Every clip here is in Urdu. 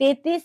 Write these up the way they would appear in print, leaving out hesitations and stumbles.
33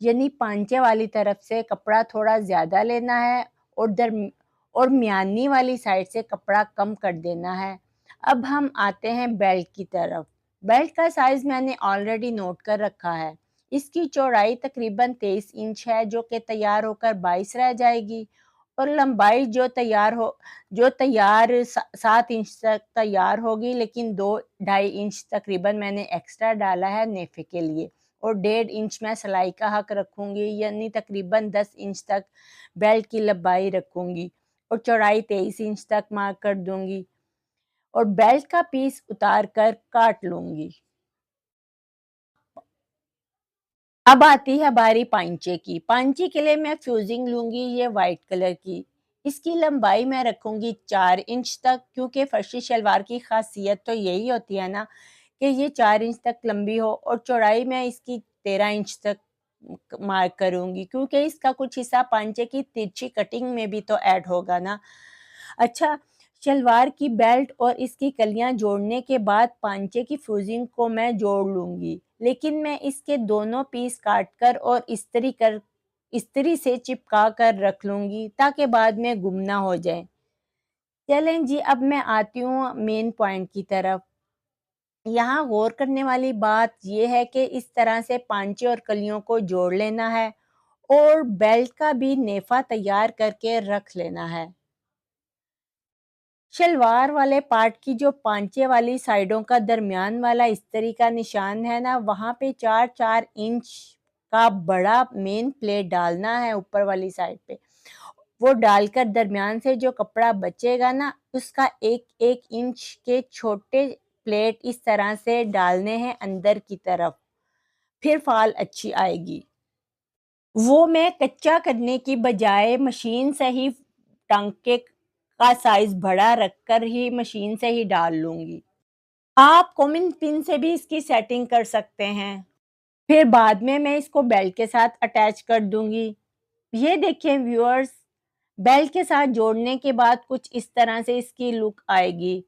یعنی پانچے والی طرف سے کپڑا تھوڑا زیادہ لینا ہے اور میانی والی سائڈ سے کپڑا کم کر دینا ہے۔ اب ہم آتے ہیں بیلٹ کی طرف۔ بیلٹ کا سائز میں نے آلریڈی نوٹ کر رکھا ہے۔ اس کی چوڑائی تقریباً 23 انچ ہے، جو کہ تیار ہو کر 22 رہ جائے گی، اور لمبائی جو تیار 7 انچ تک تیار ہوگی، لیکن 2.5 انچ تقریباً میں نے ایکسٹرا ڈالا ہے نیفے کے لیے، اور 1.5 انچ میں سلائی کا حق رکھوں گی، یعنی تقریباً 10 انچ تک بیلٹ کی لمبائی رکھوں گی، اور چوڑائی 23 انچ تک مارک کر دوں گی، اور بیلٹ کا پیس اتار کر کاٹ لوں گی۔ اب آتی ہے باری پانچے کی۔ پانچے کے لیے میں فیوزنگ لوں گی یہ وائٹ کلر کی۔ اس کی لمبائی میں رکھوں گی 4 انچ تک، کیونکہ فرشی شلوار کی خاصیت تو یہی ہوتی ہے نا کہ یہ 4 انچ تک لمبی ہو، اور چوڑائی میں اس کی 13 انچ تک مارک کروں گی، کیونکہ اس کا کچھ حصہ پانچے کی ترچھی کٹنگ میں بھی تو ایڈ ہوگا نا۔ اچھا، شلوار کی بیلٹ اور اس کی کلیاں جوڑنے کے بعد پانچے کی فیوزنگ کو میں جوڑ لوں گی، لیکن میں اس کے دونوں پیس کاٹ کر اور استری سے چپکا کر رکھ لوں گی تاکہ بعد میں گم نہ ہو جائیں۔ چلیں جی، اب میں آتی ہوں مین پوائنٹ کی طرف۔ یہاں غور کرنے والی بات یہ ہے کہ اس طرح سے پانچے اور کلیوں کو جوڑ لینا ہے، اور بیلٹ کا بھی نیفا تیار کر کے رکھ لینا ہے۔ شلوار والے پارٹ کی جو پانچے والی سائیڈوں کا درمیان والا استری کا نشان ہے نا، وہاں پہ 4 انچ کا بڑا مین پلیٹ ڈالنا ہے اوپر والی سائیڈ پہ۔ وہ ڈال کر درمیان سے جو کپڑا بچے گا نا، اس کا 1 انچ کے چھوٹے پلیٹ اس طرح سے ڈالنے ہیں اندر کی طرف، پھر فال اچھی آئے گی۔ وہ میں کچا کرنے کی بجائے مشین سے ہی ٹانکے کا سائز بڑا رکھ کر ہی مشین سے ہی ڈال لوں گی۔ آپ کومن پن سے بھی اس کی سیٹنگ کر سکتے ہیں۔ پھر بعد میں اس کو بیلٹ کے ساتھ اٹیچ کر دوں گی۔ یہ دیکھیں ویورز، بیلٹ کے ساتھ جوڑنے کے بعد کچھ اس طرح سے اس کی لک آئے گی۔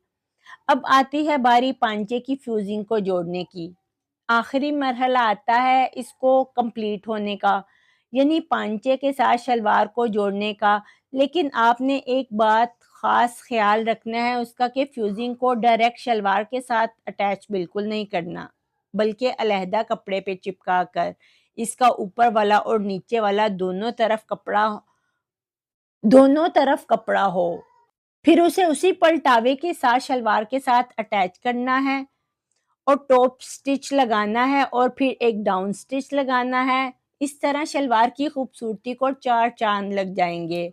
اب آتی ہے باری پانچے کی فیوزنگ کو جوڑنے کی۔ آخری مرحلہ آتا ہے اس کو کمپلیٹ ہونے کا، یعنی پانچے کے ساتھ شلوار کو جوڑنے کا، لیکن آپ نے ایک بات خاص خیال رکھنا ہے اس کا کہ فیوزنگ کو ڈائریکٹ شلوار کے ساتھ اٹیچ بالکل نہیں کرنا، بلکہ علیحدہ کپڑے پہ چپکا کر اس کا اوپر والا اور نیچے والا دونوں طرف کپڑا ہو، پھر اسے اسی پلٹاوے کے ساتھ شلوار کے ساتھ اٹیچ کرنا ہے، اور ٹاپ سٹچ لگانا ہے، اور پھر ایک ڈاؤن سٹچ لگانا ہے۔ اس طرح شلوار کی خوبصورتی کو 4 چاند لگ جائیں گے۔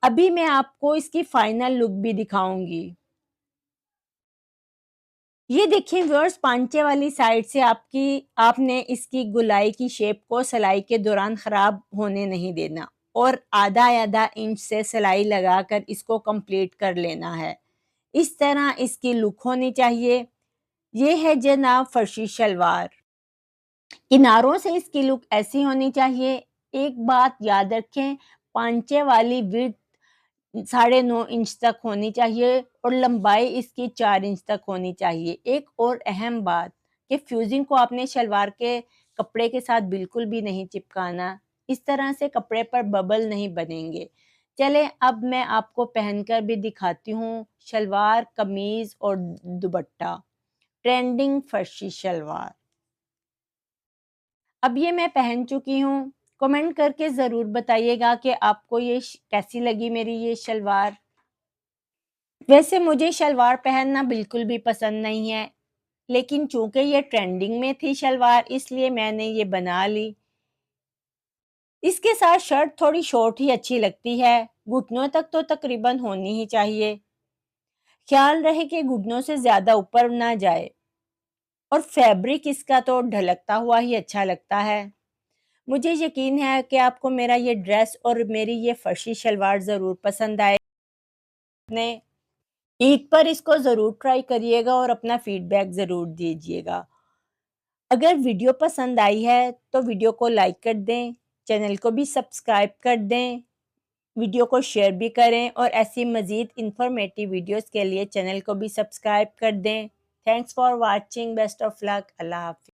ابھی میں آپ کو اس کی فائنل لک بھی دکھاؤں گی۔ یہ دیکھیں ویورز، پانچے والی سائڈ سے آپ نے اس کی گلائی کی شیپ کو سلائی کے دوران خراب ہونے نہیں دینا، اور آدھا انچ سے سلائی لگا کر اس کو کمپلیٹ کر لینا ہے۔ اس طرح اس کی لک ہونی چاہیے۔ یہ ہے جناب فرشی شلوار۔ کناروں سے اس کی لک ایسی ہونی چاہیے۔ ایک بات یاد رکھیں، پانچے والی وڈتھ 9.5 انچ تک ہونی چاہیے، اور لمبائی اس کی 4 انچ تک ہونی چاہیے۔ ایک اور اہم بات کہ فیوزنگ کو آپ نے شلوار کے کپڑے کے ساتھ بالکل بھی نہیں چپکانا، اس طرح سے کپڑے پر ببل نہیں بنیں گے۔ چلیں اب میں آپ کو پہن کر بھی دکھاتی ہوں شلوار، قمیض اور دوپٹہ، ٹرینڈنگ فرشی شلوار۔ اب یہ میں پہن چکی ہوں۔ کمنٹ کر کے ضرور بتائیے گا کہ آپ کو یہ کیسی لگی میری یہ شلوار۔ ویسے مجھے شلوار پہننا بالکل بھی پسند نہیں ہے، لیکن چونکہ یہ ٹرینڈنگ میں تھی شلوار، اس لیے میں نے یہ بنا لی۔ اس کے ساتھ شرٹ تھوڑی شارٹ ہی اچھی لگتی ہے، گھٹنوں تک تو تقریباً ہونی ہی چاہیے۔ خیال رہے کہ گھٹنوں سے زیادہ اوپر نہ جائے، اور فیبرک اس کا تو ڈھلکتا ہوا ہی اچھا لگتا ہے۔ مجھے یقین ہے کہ آپ کو میرا یہ ڈریس اور میری یہ فرشی شلوار ضرور پسند آئے۔ عید پر اس کو ضرور ٹرائی کریے گا اور اپنا فیڈ بیک ضرور دیجیے گا۔ اگر ویڈیو پسند آئی ہے تو ویڈیو کو لائک کر دیں، چینل کو بھی سبسکرائب کر دیں، ویڈیو کو شیئر بھی کریں، اور ایسی مزید انفارمیٹیو ویڈیوز کے لیے چینل کو بھی سبسکرائب کر دیں۔ Thanks for watching, best of luck, اللہ حافظ۔